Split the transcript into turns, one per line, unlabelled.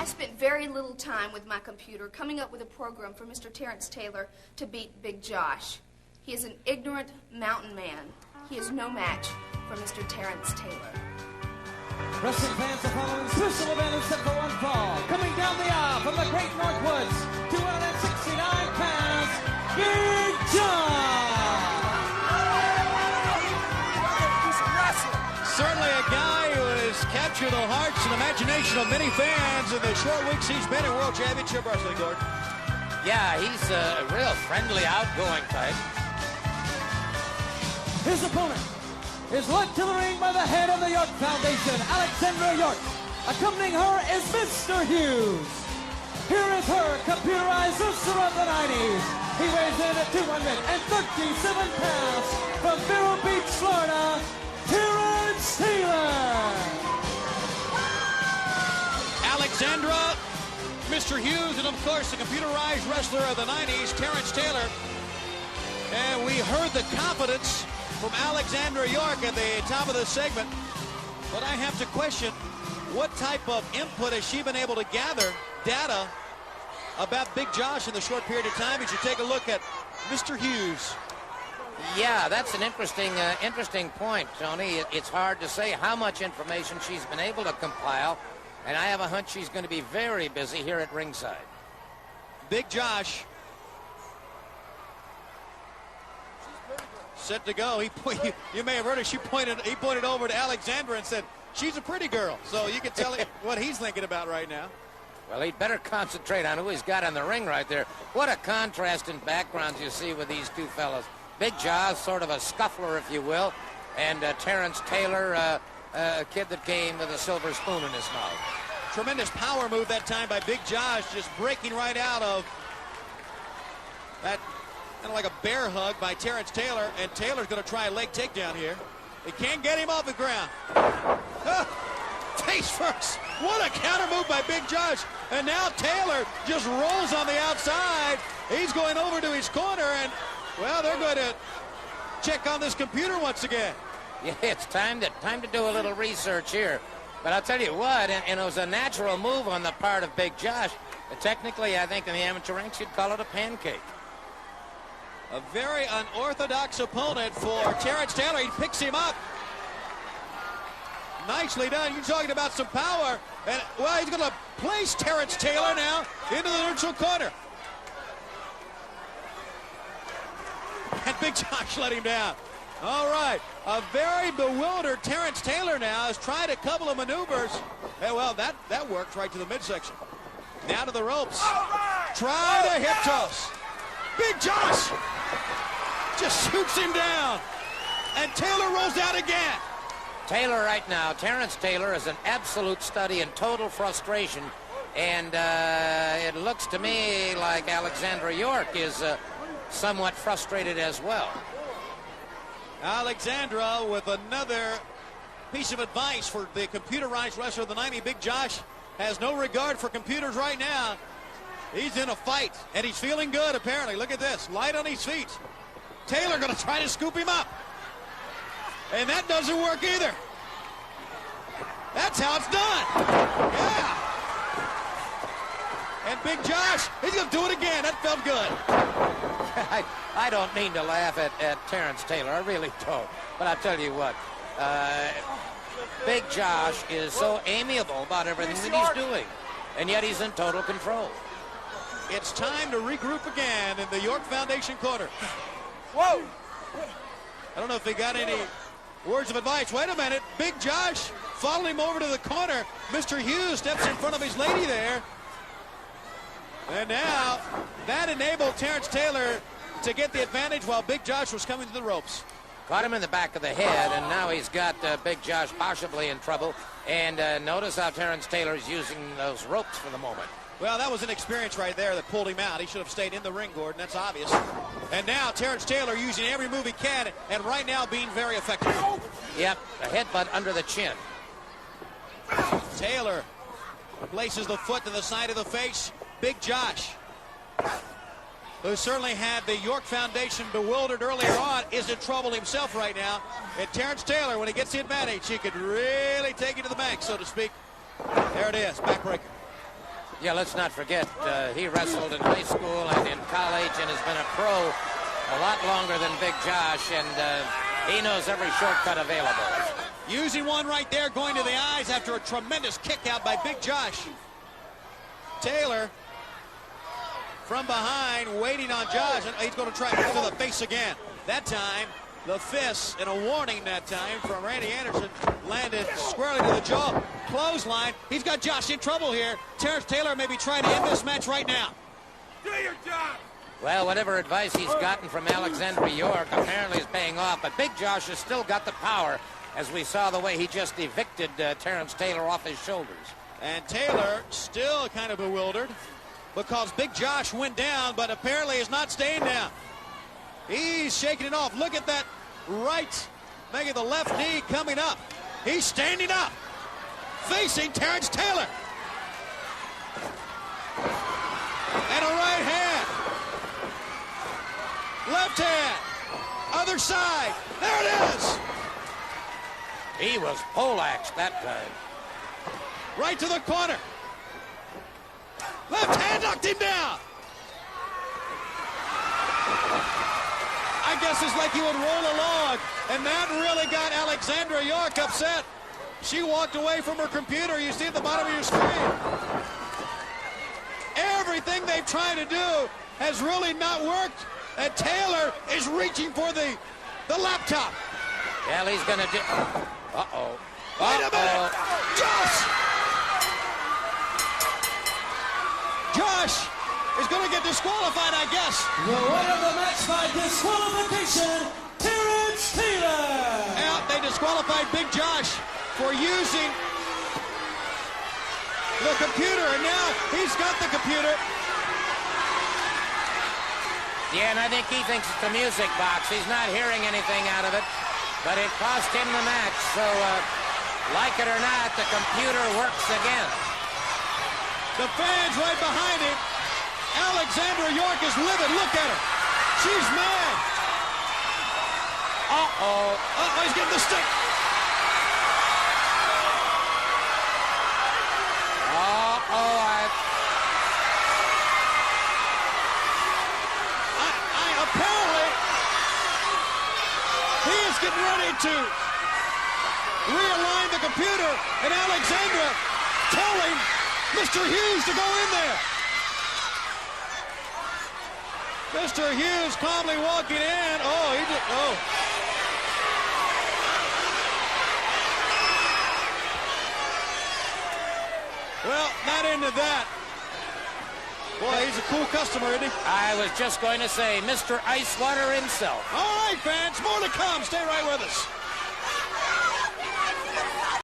I spent very little time with my computer coming up with a program for Mr. Terrence Taylor to beat Big Josh. He is an ignorant mountain man. He is no match for Mr. Terrence Taylor.
Wrestling fans, the following special event is set for one fall. Coming down the aisle from the Great Northwoods, 269 pounds, Big Josh!
Certainly a guy who has captured the hearts and imagination of many fans in the short weeks he's been in World Championship Wrestling, Gordon.
Yeah, he's a real friendly, outgoing type.
His opponent is led to the ring by the head of the York Foundation, Alexandra York. Accompanying her is Mr. Hughes. Here is her computerized sister of the 90s. He weighs in at 237 pounds from Vero Beach, Florida, Terrence Taylor.
Alexandra, Mr. Hughes, and of course the computerized wrestler of the 90s, Terrence Taylor. And we heard the confidence from Alexandra York at the top of this segment. But I have to question, what type of input has she been able to gather, data, about Big Josh in the short period of time? You should take a look at Mr. Hughes.
Yeah, that's an interesting point, Tony. It's hard to say how much information she's been able to compile, and I have a hunch she's going to be very busy here at ringside.
Big Josh set to go. You may have heard it. He pointed over to Alexandra and said, "She's a pretty girl." So you can tell what he's thinking about right now.
Well, he'd better concentrate on who he's got in the ring right there. What a contrast in backgrounds you see with these two fellas. Big Josh, sort of a scuffler, if you will, and Terrence Taylor, a kid that came with a silver spoon in his mouth.
Tremendous power move that time by Big Josh, just breaking right out of that, kind of like a bear hug by Terrence Taylor, and Taylor's going to try a leg takedown here. He can't get him off the ground. Face first. What a counter move by Big Josh. And now Taylor just rolls on the outside. He's going over to his corner, and, well, they're going to check on this computer once again.
Yeah, it's time to do a little research here. But I'll tell you what, and it was a natural move on the part of Big Josh. But technically, I think in the amateur ranks, you'd call it a pancake.
A very unorthodox opponent for Terrence Taylor. He picks him up. Nicely done. You're talking about some power. And, well, he's going to place Terrence Taylor now into the neutral corner. And Big Josh let him down. All right. A very bewildered Terrence Taylor now has tried a couple of maneuvers. Hey, well, that worked right to the midsection. Now to the ropes. Try to hip toss. Big Josh just shoots him down. And Taylor rolls out again.
Taylor right now, Terrence Taylor, is an absolute study in total frustration. And it looks to me like Alexandra York is somewhat frustrated as well.
Alexandra with another piece of advice for the computerized wrestler of the 90. Big Josh has no regard for computers right now. He's in a fight, and he's feeling good, apparently. Look at this, light on his feet. Taylor going to try to scoop him up. And that doesn't work either. That's how it's done. Yeah. And Big Josh, he's going to do it again. That felt good.
I don't mean to laugh at Terrence Taylor. I really don't. But I'll tell you what. Big Josh is so amiable about everything that he's doing. And yet he's in total control.
It's time to regroup again in the York Foundation corner.
Whoa!
I don't know if they got any words of advice. Wait a minute. Big Josh followed him over to the corner. Mr. Hughes steps in front of his lady there. And now that enabled Terrence Taylor to get the advantage while Big Josh was coming to the ropes.
Caught him in the back of the head, and now he's got Big Josh possibly in trouble. And notice how Terrence Taylor is using those ropes for the moment.
Well, that was an experience right there that pulled him out. He should have stayed in the ring, Gordon. That's obvious. And now Terrence Taylor using every move he can, and right now being very effective.
Yep, a headbutt under the chin.
Taylor places the foot to the side of the face. Big Josh, who certainly had the York Foundation bewildered earlier on, is in trouble himself right now. And Terrence Taylor, when he gets the advantage, he could really take it to the bank, so to speak. There it is, backbreaker.
Yeah, let's not forget, he wrestled in high school and in college and has been a pro a lot longer than Big Josh, and he knows every shortcut available.
Using one right there, going to the eyes after a tremendous kick out by Big Josh. Taylor from behind, waiting on Josh, and he's going to try to to the face again. That time, the fist, and a warning that time from Randy Anderson, landed squarely to the jaw. Clothesline. He's got Josh in trouble here. Terrence Taylor may be trying to end this match right now.
Do your job.
Well, whatever advice he's gotten from Alexander York apparently is paying off, but Big Josh has still got the power, as we saw the way he just evicted Terrence Taylor off his shoulders.
And Taylor still kind of bewildered because Big Josh went down, but apparently is not staying down. He's shaking it off. Look at that right, making the left knee coming up. He's standing up, facing Terrence Taylor. And a right hand. Left hand. Other side. There it is.
He was poleaxed that time.
Right to the corner. Left hand knocked him down. I guess it's like he would roll a log, and that really got Alexandra York upset. She walked away from her computer. You see at the bottom of your screen. Everything they've tried to do has really not worked, and Taylor is reaching for the laptop.
Well, he's going to do... Uh-oh.
Wait a minute! Josh is going to get disqualified, I guess.
The winner of the match by disqualification, Terrence Taylor.
Out, they disqualified Big Josh for using the computer, and now he's got the computer.
Yeah, and I think he thinks it's the music box. He's not hearing anything out of it, but it cost him the match. So, like it or not, the computer works again.
The fans right behind him. Alexandra York is livid. Look at her. She's mad.
Uh-oh.
Uh-oh, he's getting the stick. Apparently, he is getting ready to realign the computer, and Alexandra telling Mr. Hughes to go in there. Mr. Hughes calmly walking in. Oh, he did. Oh. Well, not into that. Boy, he's a cool customer, isn't he?
I was just going to say, Mr. Icewater himself.
All right, fans, more to come. Stay right with us.